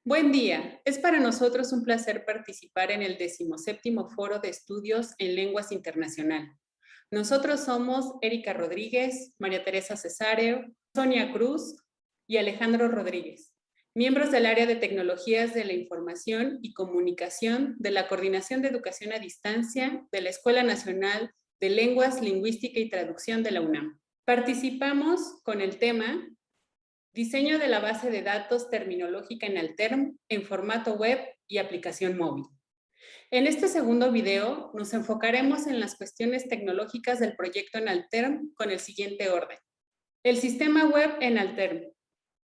Buen día. Es para nosotros un placer participar en el 17º Foro de Estudios en Lenguas Internacional. Nosotros somos Erika Rodríguez, María Teresa Cesáreo, Sonia Cruz y Alejandro Rodríguez, miembros del área de Tecnologías de la Información y Comunicación de la Coordinación de Educación a Distancia de la Escuela Nacional de Lenguas, Lingüística y Traducción de la UNAM. Participamos con el tema Diseño de la base de datos terminológica en Alterm en formato web y aplicación móvil. En este segundo video nos enfocaremos en las cuestiones tecnológicas del proyecto en Alterm con el siguiente orden. El sistema web en Alterm.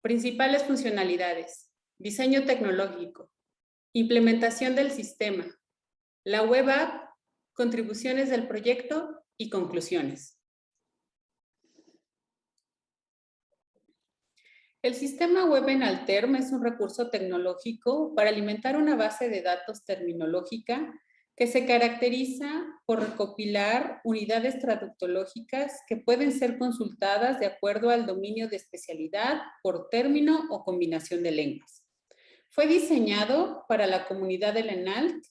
Principales funcionalidades. Diseño tecnológico. Implementación del sistema. La web app. Contribuciones del proyecto y conclusiones. El sistema web en Alterm es un recurso tecnológico para alimentar una base de datos terminológica que se caracteriza por recopilar unidades traductológicas que pueden ser consultadas de acuerdo al dominio de especialidad por término o combinación de lenguas. Fue diseñado para la comunidad del ENALT,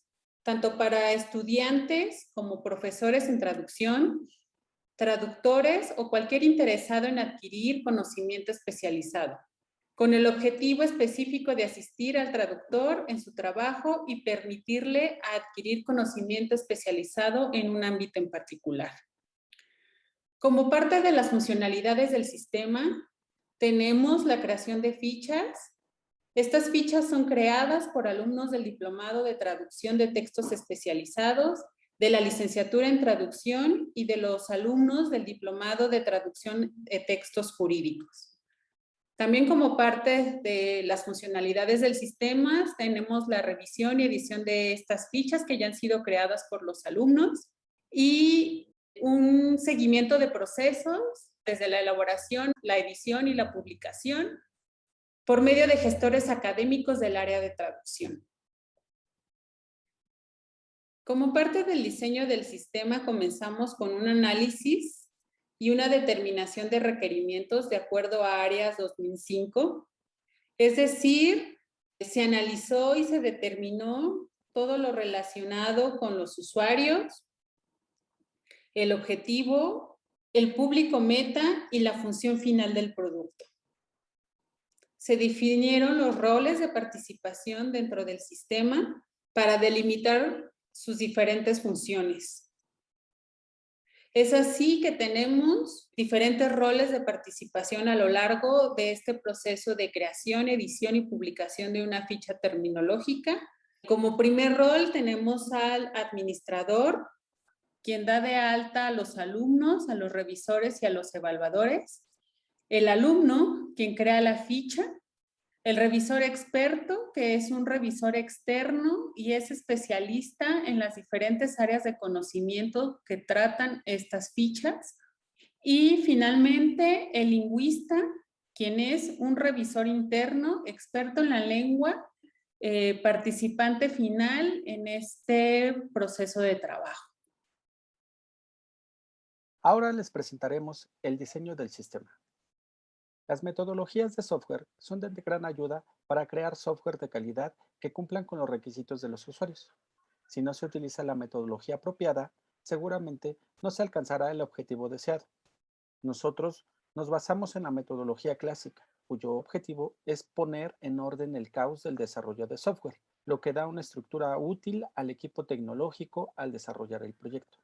tanto para estudiantes como profesores en traducción, traductores o cualquier interesado en adquirir conocimiento especializado, con el objetivo específico de asistir al traductor en su trabajo y permitirle adquirir conocimiento especializado en un ámbito en particular. Como parte de las funcionalidades del sistema, tenemos la creación de fichas. Estas fichas son creadas por alumnos del Diplomado de Traducción de Textos Especializados, de la licenciatura en traducción y de los alumnos del Diplomado de Traducción de Textos Jurídicos. También como parte de las funcionalidades del sistema, tenemos la revisión y edición de estas fichas que ya han sido creadas por los alumnos y un seguimiento de procesos desde la elaboración, la edición y la publicación por medio de gestores académicos del área de traducción. Como parte del diseño del sistema, comenzamos con un análisis y una determinación de requerimientos de acuerdo a áreas 2005. Es decir, se analizó y se determinó todo lo relacionado con los usuarios, el objetivo, el público meta y la función final del producto. Se definieron los roles de participación dentro del sistema para delimitar sus diferentes funciones. Es así que tenemos diferentes roles de participación a lo largo de este proceso de creación, edición y publicación de una ficha terminológica. Como primer rol tenemos al administrador, quien da de alta a los alumnos, a los revisores y a los evaluadores. El alumno, quien crea la ficha. El revisor experto, que es un revisor externo y es especialista en las diferentes áreas de conocimiento que tratan estas fichas. Y finalmente, el lingüista, quien es un revisor interno, experto en la lengua, participante final en este proceso de trabajo. Ahora les presentaremos el diseño del sistema. Las metodologías de software son de gran ayuda para crear software de calidad que cumplan con los requisitos de los usuarios. Si no se utiliza la metodología apropiada, seguramente no se alcanzará el objetivo deseado. Nosotros nos basamos en la metodología clásica, cuyo objetivo es poner en orden el caos del desarrollo de software, lo que da una estructura útil al equipo tecnológico al desarrollar el proyecto.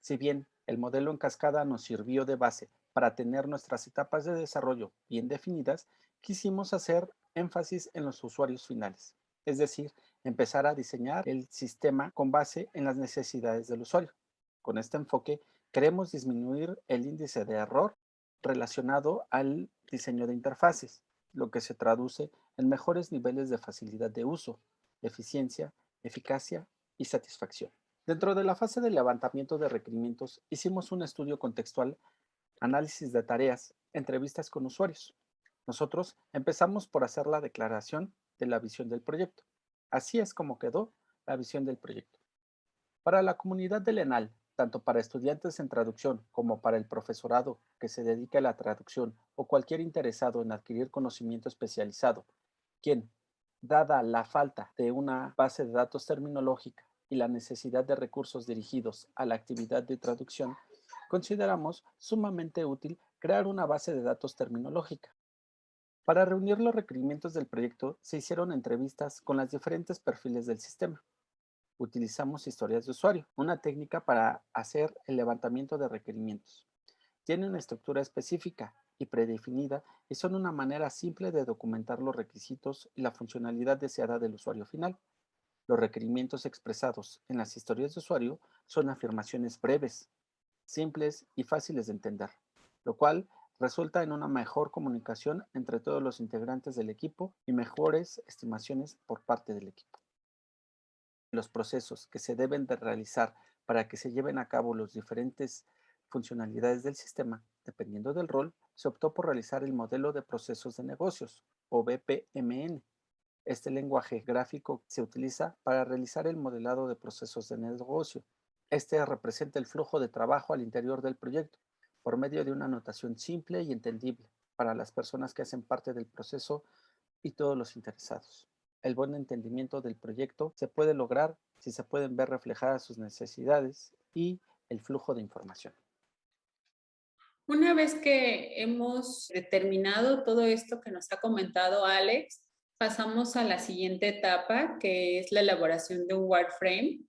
Si bien el modelo en cascada nos sirvió de base para tener nuestras etapas de desarrollo bien definidas, quisimos hacer énfasis en los usuarios finales, es decir, empezar a diseñar el sistema con base en las necesidades del usuario. Con este enfoque, queremos disminuir el índice de error relacionado al diseño de interfaces, lo que se traduce en mejores niveles de facilidad de uso, eficiencia, eficacia y satisfacción. Dentro de la fase de levantamiento de requerimientos, hicimos un estudio contextual, análisis de tareas, entrevistas con usuarios. Nosotros empezamos por hacer la declaración de la visión del proyecto. Así es como quedó la visión del proyecto. Para la comunidad del ENAL, tanto para estudiantes en traducción como para el profesorado que se dedica a la traducción o cualquier interesado en adquirir conocimiento especializado, quien, Dada la falta de una base de datos terminológica y la necesidad de recursos dirigidos a la actividad de traducción, consideramos sumamente útil crear una base de datos terminológica. Para reunir los requerimientos del proyecto, se hicieron entrevistas con los diferentes perfiles del sistema. Utilizamos historias de usuario, una técnica para hacer el levantamiento de requerimientos. Tiene una estructura específica y predefinida y son una manera simple de documentar los requisitos y la funcionalidad deseada del usuario final. Los requerimientos expresados en las historias de usuario son afirmaciones breves, simples y fáciles de entender, lo cual resulta en una mejor comunicación entre todos los integrantes del equipo y mejores estimaciones por parte del equipo. Los procesos que se deben de realizar para que se lleven a cabo las diferentes funcionalidades del sistema, dependiendo del rol, se optó por realizar el modelo de procesos de negocios, o BPMN. Este lenguaje gráfico se utiliza para realizar el modelado de procesos de negocio. Este representa el flujo de trabajo al interior del proyecto, por medio de una notación simple y entendible para las personas que hacen parte del proceso y todos los interesados. El buen entendimiento del proyecto se puede lograr si se pueden ver reflejadas sus necesidades y el flujo de información. Una vez que hemos determinado todo esto que nos ha comentado Alex, pasamos a la siguiente etapa, que es la elaboración de un wireframe,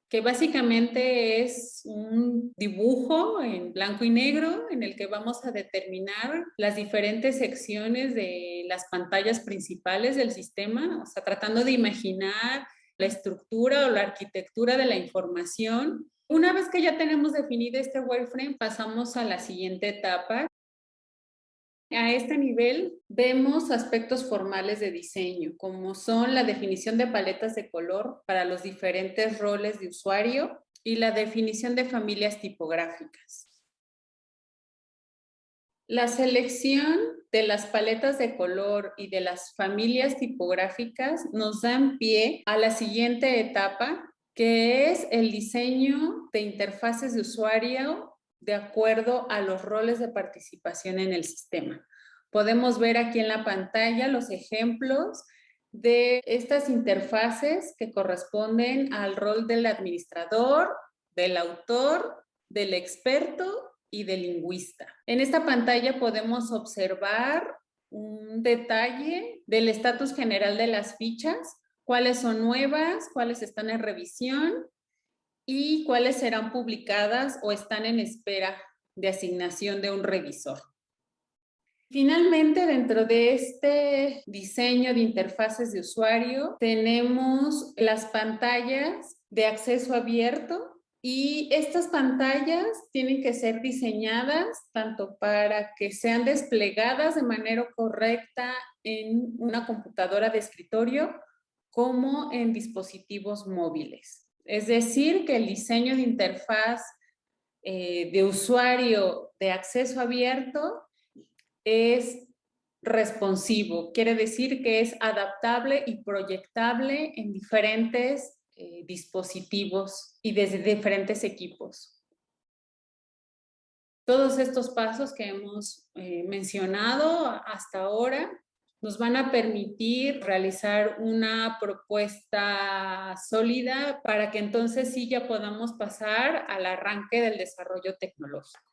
que básicamente es un dibujo en blanco y negro en el que vamos a determinar las diferentes secciones de las pantallas principales del sistema, o sea, tratando de imaginar la estructura o la arquitectura de la información. Una vez que ya tenemos definido este wireframe, pasamos a la siguiente etapa. A este nivel vemos aspectos formales de diseño, como son la definición de paletas de color para los diferentes roles de usuario y la definición de familias tipográficas. La selección de las paletas de color y de las familias tipográficas nos dan pie a la siguiente etapa, que es el diseño de interfaces de usuario de acuerdo a los roles de participación en el sistema. Podemos ver aquí en la pantalla los ejemplos de estas interfaces que corresponden al rol del administrador, del autor, del experto y del lingüista. En esta pantalla podemos observar un detalle del estatus general de las fichas, cuáles son nuevas, cuáles están en revisión y cuáles serán publicadas o están en espera de asignación de un revisor. Finalmente, dentro de este diseño de interfaces de usuario, tenemos las pantallas de acceso abierto y estas pantallas tienen que ser diseñadas tanto para que sean desplegadas de manera correcta en una computadora de escritorio como en dispositivos móviles. Es decir, que el diseño de interfaz de usuario de acceso abierto es responsivo, quiere decir que es adaptable y proyectable en diferentes dispositivos y desde diferentes equipos. Todos estos pasos que hemos mencionado hasta ahora nos van a permitir realizar una propuesta sólida para que entonces sí ya podamos pasar al arranque del desarrollo tecnológico.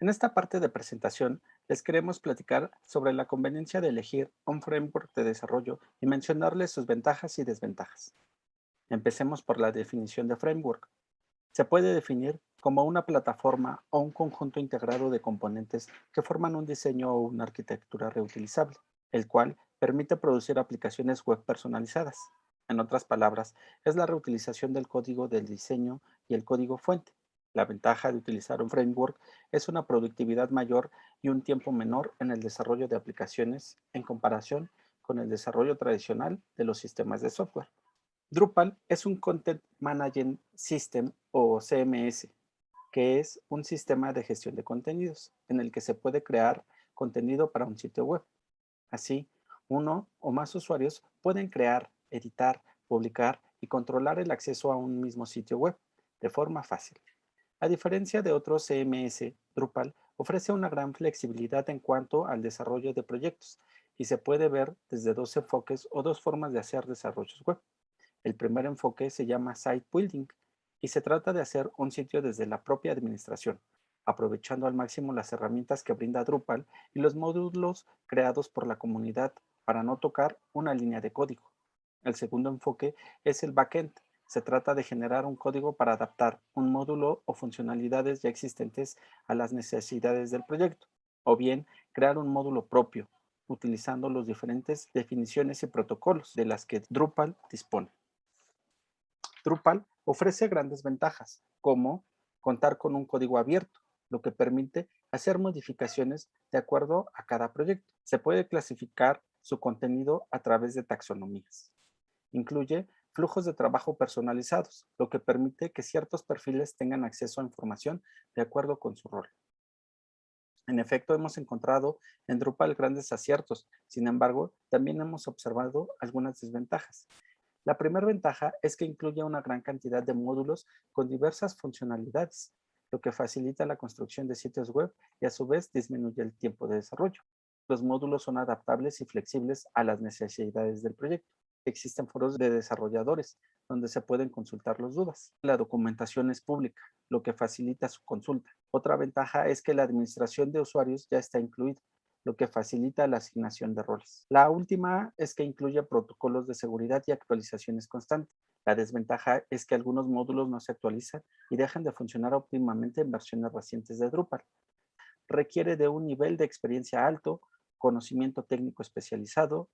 En esta parte de presentación, les queremos platicar sobre la conveniencia de elegir un framework de desarrollo y mencionarles sus ventajas y desventajas. Empecemos por la definición de framework. Se puede definir como una plataforma o un conjunto integrado de componentes que forman un diseño o una arquitectura reutilizable, el cual permite producir aplicaciones web personalizadas. En otras palabras, es la reutilización del código del diseño y el código fuente. La ventaja de utilizar un framework es una productividad mayor y un tiempo menor en el desarrollo de aplicaciones en comparación con el desarrollo tradicional de los sistemas de software. Drupal es un Content Management System o CMS, que es un sistema de gestión de contenidos en el que se puede crear contenido para un sitio web. Así, uno o más usuarios pueden crear, editar, publicar y controlar el acceso a un mismo sitio web de forma fácil. A diferencia de otros CMS, Drupal ofrece una gran flexibilidad en cuanto al desarrollo de proyectos y se puede ver desde dos enfoques o dos formas de hacer desarrollos web. El primer enfoque se llama Site Building y se trata de hacer un sitio desde la propia administración, aprovechando al máximo las herramientas que brinda Drupal y los módulos creados por la comunidad para no tocar una línea de código. El segundo enfoque es el backend. Se trata de generar un código para adaptar un módulo o funcionalidades ya existentes a las necesidades del proyecto, o bien crear un módulo propio, utilizando las diferentes definiciones y protocolos de las que Drupal dispone. Drupal ofrece grandes ventajas, como contar con un código abierto, lo que permite hacer modificaciones de acuerdo a cada proyecto. Se puede clasificar su contenido a través de taxonomías. Incluye flujos de trabajo personalizados, lo que permite que ciertos perfiles tengan acceso a información de acuerdo con su rol. En efecto, hemos encontrado en Drupal grandes aciertos, sin embargo, también hemos observado algunas desventajas. La primera ventaja es que incluye una gran cantidad de módulos con diversas funcionalidades, lo que facilita la construcción de sitios web y a su vez disminuye el tiempo de desarrollo. Los módulos son adaptables y flexibles a las necesidades del proyecto. Existen foros de desarrolladores donde se pueden consultar las dudas. La documentación es pública, lo que facilita su consulta. Otra ventaja es que la administración de usuarios ya está incluida, lo que facilita la asignación de roles. La última es que incluye protocolos de seguridad y actualizaciones constantes. La desventaja es que algunos módulos no se actualizan y dejan de funcionar óptimamente en versiones recientes de Drupal. Requiere de un nivel de experiencia alto, conocimiento técnico especializado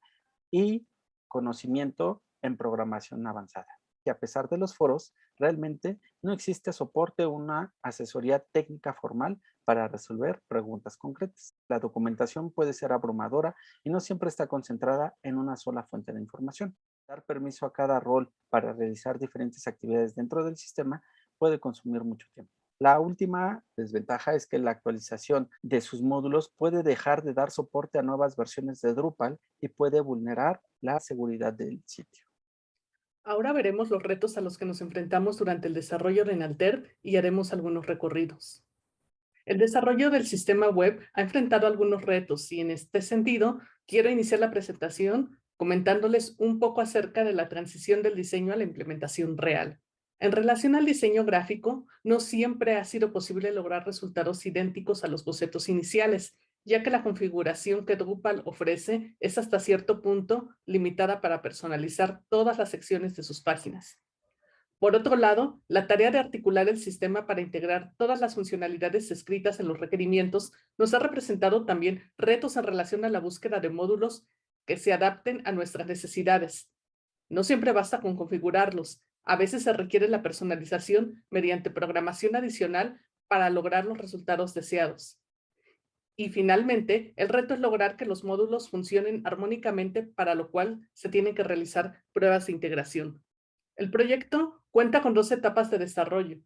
y conocimiento en programación avanzada. Y a pesar de los foros, realmente no existe soporte o una asesoría técnica formal para resolver preguntas concretas. La documentación puede ser abrumadora y no siempre está concentrada en una sola fuente de información. Dar permiso a cada rol para realizar diferentes actividades dentro del sistema puede consumir mucho tiempo. La última desventaja es que la actualización de sus módulos puede dejar de dar soporte a nuevas versiones de Drupal y puede vulnerar la seguridad del sitio. Ahora veremos los retos a los que nos enfrentamos durante el desarrollo de Enalter y haremos algunos recorridos. El desarrollo del sistema web ha enfrentado algunos retos y en este sentido quiero iniciar la presentación comentándoles un poco acerca de la transición del diseño a la implementación real. En relación al diseño gráfico, no siempre ha sido posible lograr resultados idénticos a los bocetos iniciales, ya que la configuración que Drupal ofrece es hasta cierto punto limitada para personalizar todas las secciones de sus páginas. Por otro lado, la tarea de articular el sistema para integrar todas las funcionalidades escritas en los requerimientos nos ha representado también retos en relación a la búsqueda de módulos que se adapten a nuestras necesidades. No siempre basta con configurarlos. A veces se requiere la personalización mediante programación adicional para lograr los resultados deseados. Y finalmente, el reto es lograr que los módulos funcionen armónicamente, para lo cual se tienen que realizar pruebas de integración. El proyecto cuenta con dos etapas de desarrollo,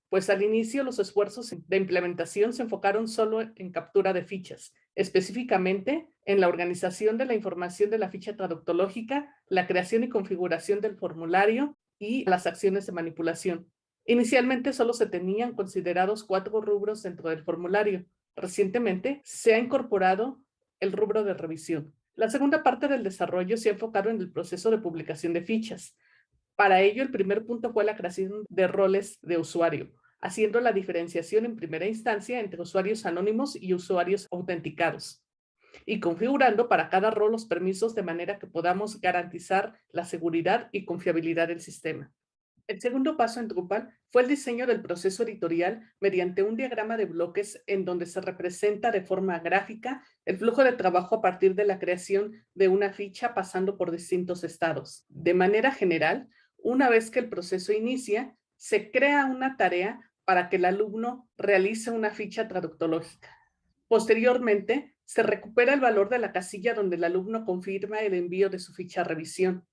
pues al inicio los esfuerzos de implementación se enfocaron solo en captura de fichas, específicamente en la organización de la información de la ficha traductológica, la creación y configuración del formulario y las acciones de manipulación. Inicialmente solo se tenían considerados 4 rubros dentro del formulario. Recientemente se ha incorporado el rubro de revisión. La segunda parte del desarrollo se ha enfocado en el proceso de publicación de fichas. Para ello, el primer punto fue la creación de roles de usuario, haciendo la diferenciación en primera instancia entre usuarios anónimos y usuarios autenticados, y configurando para cada rol los permisos de manera que podamos garantizar la seguridad y confiabilidad del sistema. El segundo paso en Drupal fue el diseño del proceso editorial mediante un diagrama de bloques en donde se representa de forma gráfica el flujo de trabajo a partir de la creación de una ficha pasando por distintos estados. De manera general, una vez que el proceso inicia, se crea una tarea para que el alumno realice una ficha traductológica. Posteriormente, se recupera el valor de la casilla donde el alumno confirma el envío de su ficha a revisión.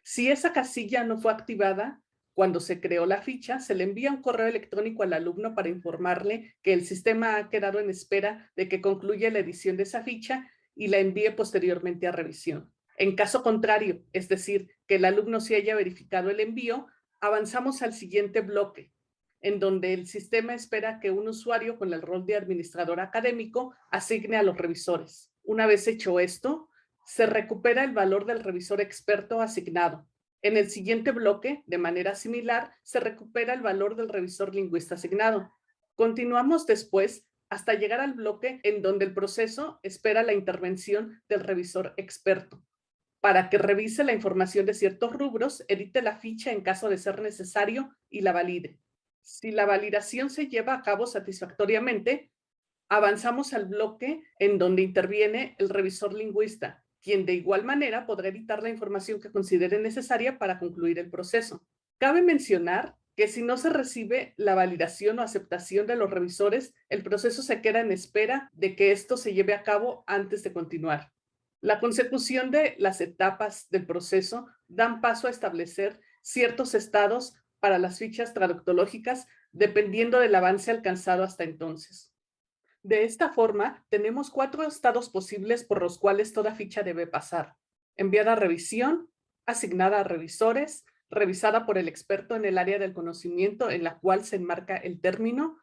Si esa casilla no fue activada, cuando se creó la ficha, se le envía un correo electrónico al alumno para informarle que el sistema ha quedado en espera de que concluya la edición de esa ficha y la envíe posteriormente a revisión. En caso contrario, es decir, que el alumno se haya verificado el envío, avanzamos al siguiente bloque, en donde el sistema espera que un usuario con el rol de administrador académico asigne a los revisores. Una vez hecho esto, se recupera el valor del revisor experto asignado. En el siguiente bloque, de manera similar, se recupera el valor del revisor lingüista asignado. Continuamos después hasta llegar al bloque en donde el proceso espera la intervención del revisor experto para que revise la información de ciertos rubros, edite la ficha en caso de ser necesario y la valide. Si la validación se lleva a cabo satisfactoriamente, avanzamos al bloque en donde interviene el revisor lingüista, quien de igual manera podrá editar la información que considere necesaria para concluir el proceso. Cabe mencionar que si no se recibe la validación o aceptación de los revisores, el proceso se queda en espera de que esto se lleve a cabo antes de continuar. La consecución de las etapas del proceso dan paso a establecer ciertos estados para las fichas traductológicas dependiendo del avance alcanzado hasta entonces. De esta forma, tenemos 4 estados posibles por los cuales toda ficha debe pasar: enviada a revisión, asignada a revisores, revisada por el experto en el área del conocimiento en la cual se enmarca el término,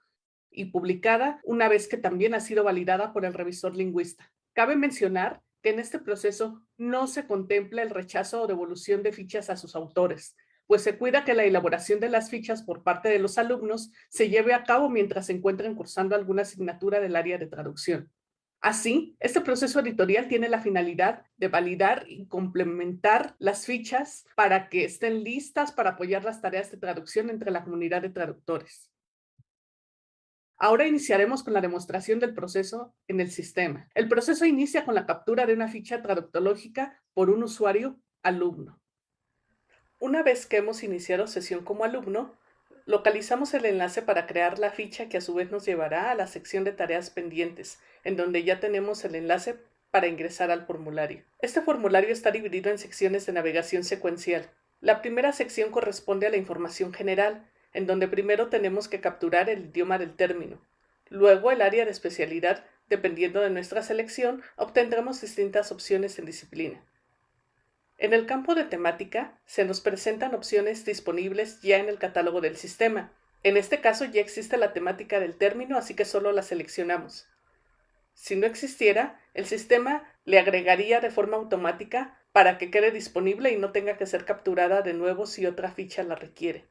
y publicada una vez que también ha sido validada por el revisor lingüista. Cabe mencionar que en este proceso no se contempla el rechazo o devolución de fichas a sus autores, pues se cuida que la elaboración de las fichas por parte de los alumnos se lleve a cabo mientras se encuentren cursando alguna asignatura del área de traducción. Así, este proceso editorial tiene la finalidad de validar y complementar las fichas para que estén listas para apoyar las tareas de traducción entre la comunidad de traductores. Ahora iniciaremos con la demostración del proceso en el sistema. El proceso inicia con la captura de una ficha traductológica por un usuario alumno. Una vez que hemos iniciado sesión como alumno, localizamos el enlace para crear la ficha que a su vez nos llevará a la sección de tareas pendientes, en donde ya tenemos el enlace para ingresar al formulario. Este formulario está dividido en secciones de navegación secuencial. La primera sección corresponde a la información general, en donde primero tenemos que capturar el idioma del término. Luego, el área de especialidad, dependiendo de nuestra selección, obtendremos distintas opciones en disciplina. En el campo de temática, se nos presentan opciones disponibles ya en el catálogo del sistema. En este caso ya existe la temática del término, así que solo la seleccionamos. Si no existiera, el sistema le agregaría de forma automática para que quede disponible y no tenga que ser capturada de nuevo si otra ficha la requiere.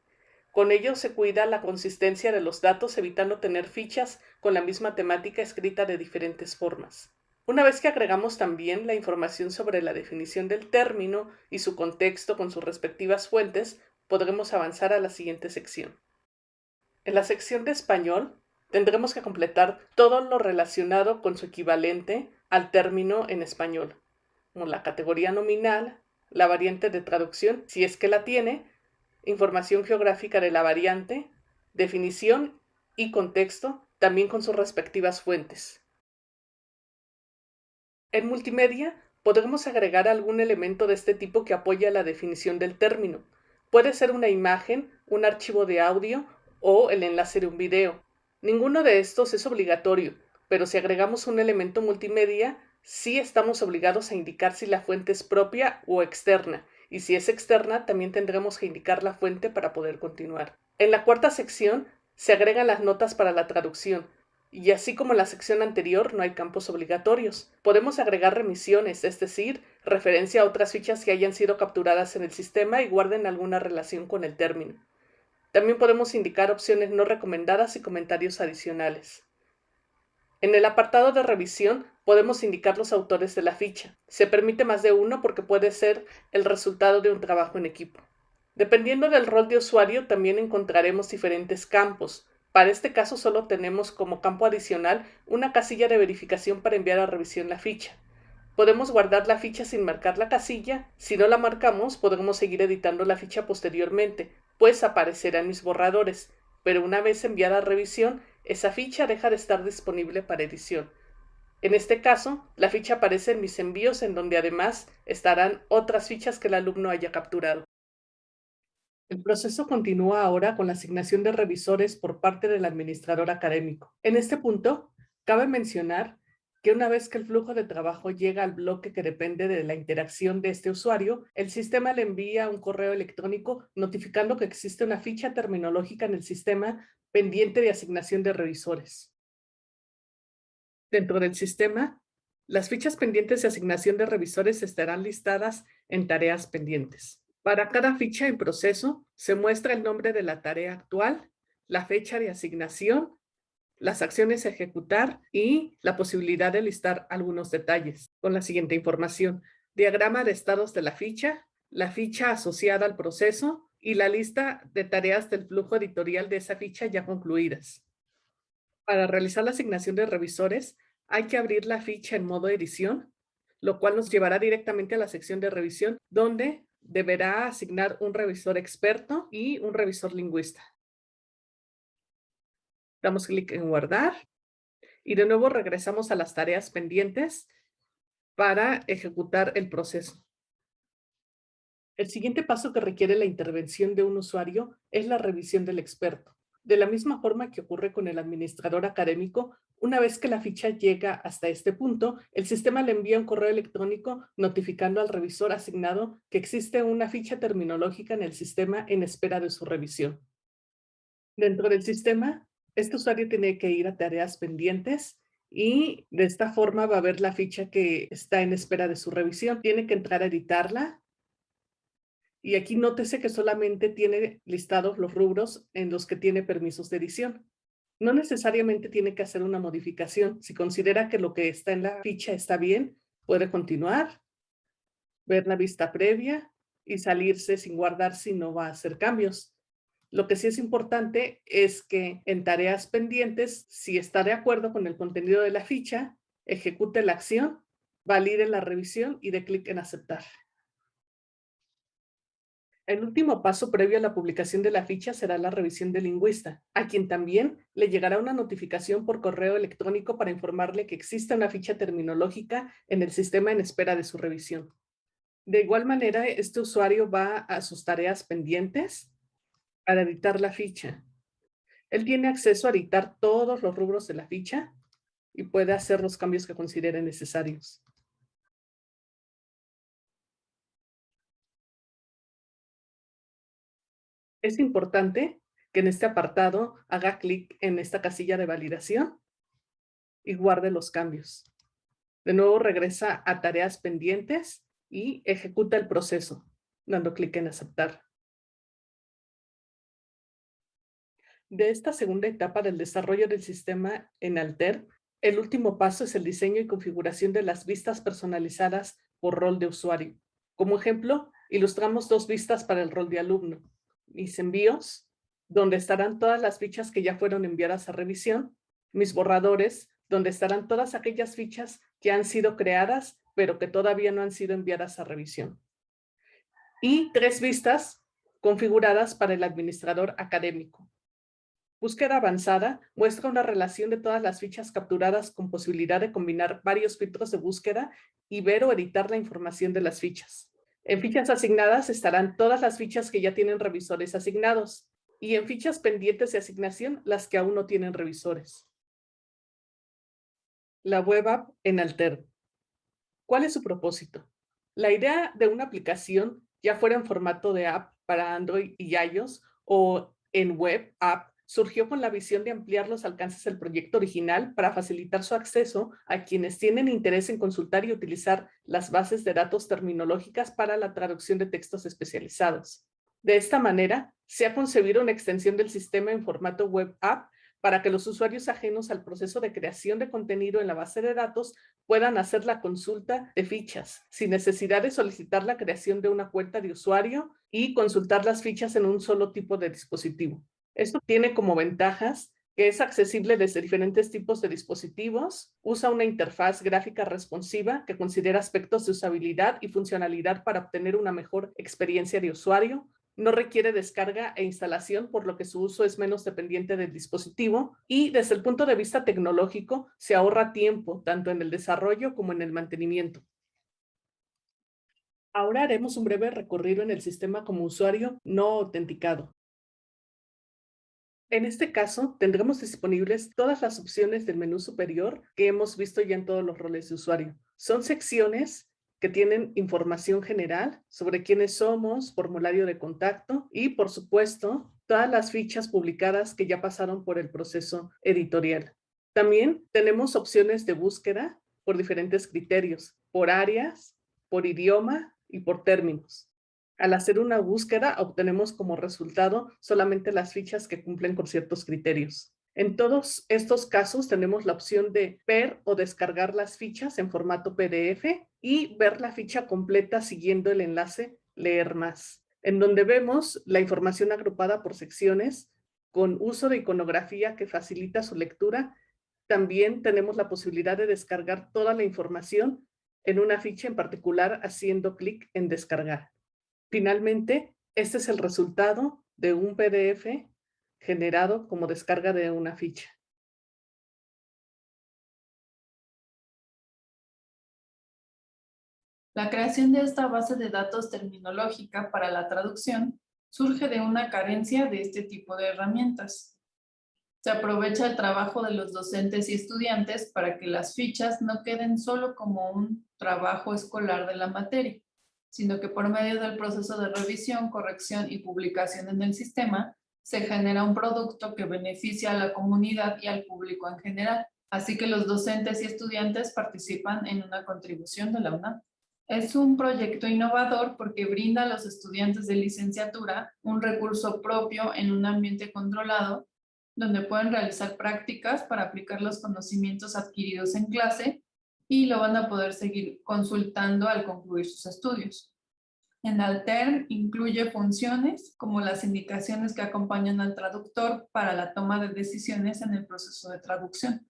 Con ello se cuida la consistencia de los datos, evitando tener fichas con la misma temática escrita de diferentes formas. Una vez que agregamos también la información sobre la definición del término y su contexto con sus respectivas fuentes, podremos avanzar a la siguiente sección. En la sección de español, tendremos que completar todo lo relacionado con su equivalente al término en español, como la categoría nominal, la variante de traducción, si es que la tiene, información geográfica de la variante, definición y contexto, también con sus respectivas fuentes. En multimedia, podremos agregar algún elemento de este tipo que apoye la definición del término. Puede ser una imagen, un archivo de audio o el enlace de un video. Ninguno de estos es obligatorio, pero si agregamos un elemento multimedia, sí estamos obligados a indicar si la fuente es propia o externa, y si es externa, también tendremos que indicar la fuente para poder continuar. En la cuarta sección se agregan las notas para la traducción, y así como en la sección anterior no hay campos obligatorios. Podemos agregar remisiones, es decir, referencia a otras fichas que hayan sido capturadas en el sistema y guarden alguna relación con el término. También podemos indicar opciones no recomendadas y comentarios adicionales. En el apartado de revisión podemos indicar los autores de la ficha. Se permite más de uno porque puede ser el resultado de un trabajo en equipo. Dependiendo del rol de usuario, también encontraremos diferentes campos. Para este caso solo tenemos como campo adicional una casilla de verificación para enviar a revisión la ficha. Podemos guardar la ficha sin marcar la casilla. Si no la marcamos, podremos seguir editando la ficha posteriormente, pues aparecerán mis borradores. Pero una vez enviada a revisión, esa ficha deja de estar disponible para edición. En este caso, la ficha aparece en mis envíos, en donde además estarán otras fichas que el alumno haya capturado. El proceso continúa ahora con la asignación de revisores por parte del administrador académico. En este punto, cabe mencionar que una vez que el flujo de trabajo llega al bloque que depende de la interacción de este usuario, el sistema le envía un correo electrónico notificando que existe una ficha terminológica en el sistema pendiente de asignación de revisores. Dentro del sistema, Las fichas pendientes de asignación de revisores estarán listadas en tareas pendientes. Para cada ficha en proceso, se muestra el nombre de la tarea actual, la fecha de asignación, las acciones a ejecutar y la posibilidad de listar algunos detalles con la siguiente información: diagrama de estados de la ficha asociada al proceso y la lista de tareas del flujo editorial de esa ficha ya concluidas. Para realizar la asignación de revisores, hay que abrir la ficha en modo edición, lo cual nos llevará directamente a la sección de revisión, donde deberá asignar un revisor experto y un revisor lingüista. Damos clic en guardar y de nuevo regresamos a las tareas pendientes para ejecutar el proceso. El siguiente paso que requiere la intervención de un usuario es la revisión del experto. De la misma forma que ocurre con el administrador académico, una vez que la ficha llega hasta este punto, el sistema le envía un correo electrónico notificando al revisor asignado que existe una ficha terminológica en el sistema en espera de su revisión. Dentro del sistema, este usuario tiene que ir a tareas pendientes y de esta forma va a ver la ficha que está en espera de su revisión. Tiene que entrar a editarla. Y aquí nótese que solamente tiene listados los rubros en los que tiene permisos de edición. No necesariamente tiene que hacer una modificación. Si considera que lo que está en la ficha está bien, puede continuar, ver la vista previa y salirse sin guardar si no va a hacer cambios. Lo que sí es importante es que en tareas pendientes, si está de acuerdo con el contenido de la ficha, ejecute la acción, valide la revisión y dé clic en aceptar. El último paso previo a la publicación de la ficha será la revisión del lingüista, a quien también le llegará una notificación por correo electrónico para informarle que existe una ficha terminológica en el sistema en espera de su revisión. De igual manera, este usuario va a sus tareas pendientes para editar la ficha. Él tiene acceso a editar todos los rubros de la ficha y puede hacer los cambios que considere necesarios. Es importante que en este apartado haga clic en esta casilla de validación y guarde los cambios. De nuevo regresa a tareas pendientes y ejecuta el proceso, dando clic en aceptar. De esta segunda etapa del desarrollo del sistema en Alter, el último paso es el diseño y configuración de las vistas personalizadas por rol de usuario. Como ejemplo, ilustramos dos vistas para el rol de alumno: mis envíos, donde estarán todas las fichas que ya fueron enviadas a revisión; mis borradores, donde estarán todas aquellas fichas que han sido creadas, pero que todavía no han sido enviadas a revisión. Y tres vistas configuradas para el administrador académico. Búsqueda avanzada muestra una relación de todas las fichas capturadas con posibilidad de combinar varios filtros de búsqueda y ver o editar la información de las fichas. En fichas asignadas estarán todas las fichas que ya tienen revisores asignados y en fichas pendientes de asignación las que aún no tienen revisores. La web app en Alter. ¿Cuál es su propósito? La idea de una aplicación, ya fuera en formato de app para Android y iOS o en web app, surgió con la visión de ampliar los alcances del proyecto original para facilitar su acceso a quienes tienen interés en consultar y utilizar las bases de datos terminológicas para la traducción de textos especializados. De esta manera, se ha concebido una extensión del sistema en formato web app para que los usuarios ajenos al proceso de creación de contenido en la base de datos puedan hacer la consulta de fichas sin necesidad de solicitar la creación de una cuenta de usuario y consultar las fichas en un solo tipo de dispositivo. Esto tiene como ventajas que es accesible desde diferentes tipos de dispositivos, usa una interfaz gráfica responsiva que considera aspectos de usabilidad y funcionalidad para obtener una mejor experiencia de usuario, no requiere descarga e instalación, por lo que su uso es menos dependiente del dispositivo, y desde el punto de vista tecnológico se ahorra tiempo tanto en el desarrollo como en el mantenimiento. Ahora haremos un breve recorrido en el sistema como usuario no autenticado. En este caso, tendremos disponibles todas las opciones del menú superior que hemos visto ya en todos los roles de usuario. Son secciones que tienen información general sobre quiénes somos, formulario de contacto y, por supuesto, todas las fichas publicadas que ya pasaron por el proceso editorial. También tenemos opciones de búsqueda por diferentes criterios, por áreas, por idioma y por términos. Al hacer una búsqueda, obtenemos como resultado solamente las fichas que cumplen con ciertos criterios. En todos estos casos tenemos la opción de ver o descargar las fichas en formato PDF y ver la ficha completa siguiendo el enlace Leer más, en donde vemos la información agrupada por secciones con uso de iconografía que facilita su lectura. También tenemos la posibilidad de descargar toda la información en una ficha en particular haciendo clic en descargar. Finalmente, este es el resultado de un PDF generado como descarga de una ficha. La creación de esta base de datos terminológica para la traducción surge de una carencia de este tipo de herramientas. Se aprovecha el trabajo de los docentes y estudiantes para que las fichas no queden solo como un trabajo escolar de la materia, sino que por medio del proceso de revisión, corrección y publicación en el sistema, se genera un producto que beneficia a la comunidad y al público en general. Así que los docentes y estudiantes participan en una contribución de la UNAM. Es un proyecto innovador porque brinda a los estudiantes de licenciatura un recurso propio en un ambiente controlado, donde pueden realizar prácticas para aplicar los conocimientos adquiridos en clase y lo van a poder seguir consultando al concluir sus estudios. En Alterm incluye funciones como las indicaciones que acompañan al traductor para la toma de decisiones en el proceso de traducción.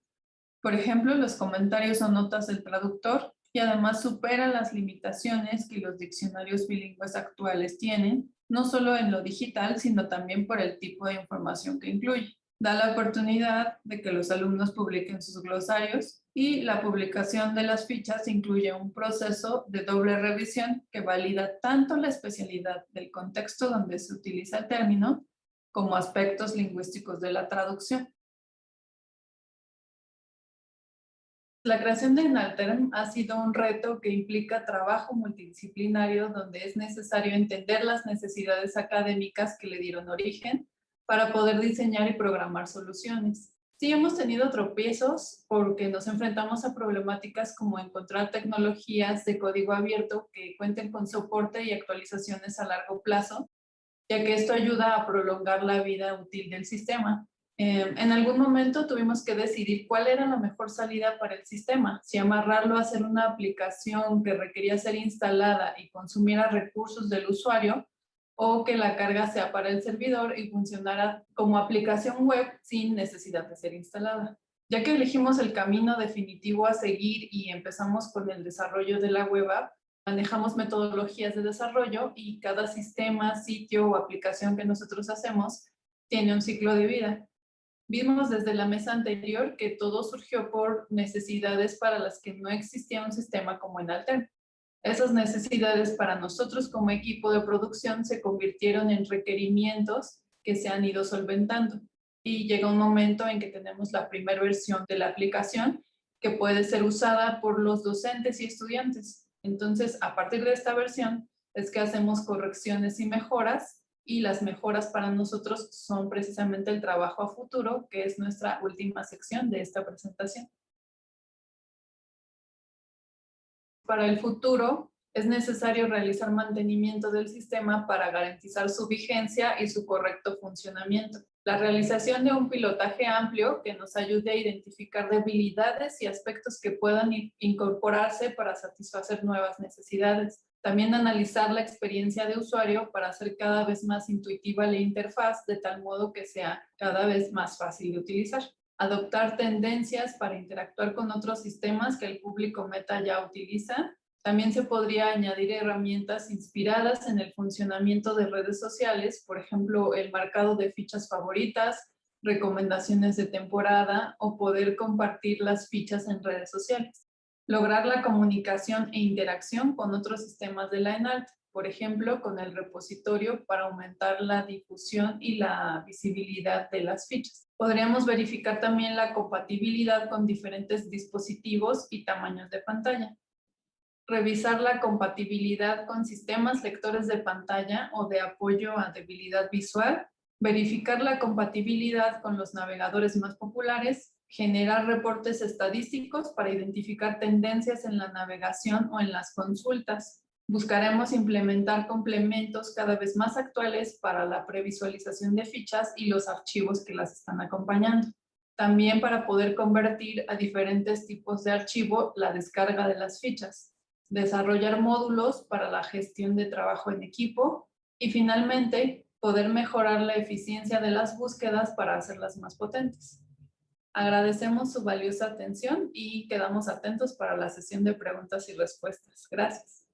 Por ejemplo, los comentarios o notas del traductor, y además supera las limitaciones que los diccionarios bilingües actuales tienen, no solo en lo digital, sino también por el tipo de información que incluye. Da la oportunidad de que los alumnos publiquen sus glosarios y la publicación de las fichas incluye un proceso de doble revisión que valida tanto la especialidad del contexto donde se utiliza el término como aspectos lingüísticos de la traducción. La creación de Enalterm ha sido un reto que implica trabajo multidisciplinario donde es necesario entender las necesidades académicas que le dieron origen para poder diseñar y programar soluciones. Sí hemos tenido tropiezos porque nos enfrentamos a problemáticas como encontrar tecnologías de código abierto que cuenten con soporte y actualizaciones a largo plazo, ya que esto ayuda a prolongar la vida útil del sistema. En algún momento tuvimos que decidir cuál era la mejor salida para el sistema, si amarrarlo a hacer una aplicación que requería ser instalada y consumiera recursos del usuario, o que la carga sea para el servidor y funcionara como aplicación web sin necesidad de ser instalada. Ya que elegimos el camino definitivo a seguir y empezamos con el desarrollo de la web app, manejamos metodologías de desarrollo y cada sistema, sitio o aplicación que nosotros hacemos tiene un ciclo de vida. Vimos desde la mesa anterior que todo surgió por necesidades para las que no existía un sistema como Enalterm. Esas necesidades para nosotros como equipo de producción se convirtieron en requerimientos que se han ido solventando. Y llega un momento en que tenemos la primera versión de la aplicación que puede ser usada por los docentes y estudiantes. Entonces, a partir de esta versión es que hacemos correcciones y mejoras, y las mejoras para nosotros son precisamente el trabajo a futuro, que es nuestra última sección de esta presentación. Para el futuro, es necesario realizar mantenimiento del sistema para garantizar su vigencia y su correcto funcionamiento. La realización de un pilotaje amplio que nos ayude a identificar debilidades y aspectos que puedan incorporarse para satisfacer nuevas necesidades. También analizar la experiencia de usuario para hacer cada vez más intuitiva la interfaz de tal modo que sea cada vez más fácil de utilizar. Adoptar tendencias para interactuar con otros sistemas que el público meta ya utiliza. También se podría añadir herramientas inspiradas en el funcionamiento de redes sociales, por ejemplo, el marcado de fichas favoritas, recomendaciones de temporada o poder compartir las fichas en redes sociales. Lograr la comunicación e interacción con otros sistemas de la ENALT, por ejemplo, con el repositorio para aumentar la difusión y la visibilidad de las fichas. Podríamos verificar también la compatibilidad con diferentes dispositivos y tamaños de pantalla. Revisar la compatibilidad con sistemas lectores de pantalla o de apoyo a debilidad visual. Verificar la compatibilidad con los navegadores más populares generar reportes estadísticos para identificar tendencias en la navegación o en las consultas. Buscaremos implementar complementos cada vez más actuales para la previsualización de fichas y los archivos que las están acompañando. También para poder convertir a diferentes tipos de archivo la descarga de las fichas. Desarrollar módulos para la gestión de trabajo en equipo y finalmente poder mejorar la eficiencia de las búsquedas para hacerlas más potentes. Agradecemos su valiosa atención y quedamos atentos para la sesión de preguntas y respuestas. Gracias.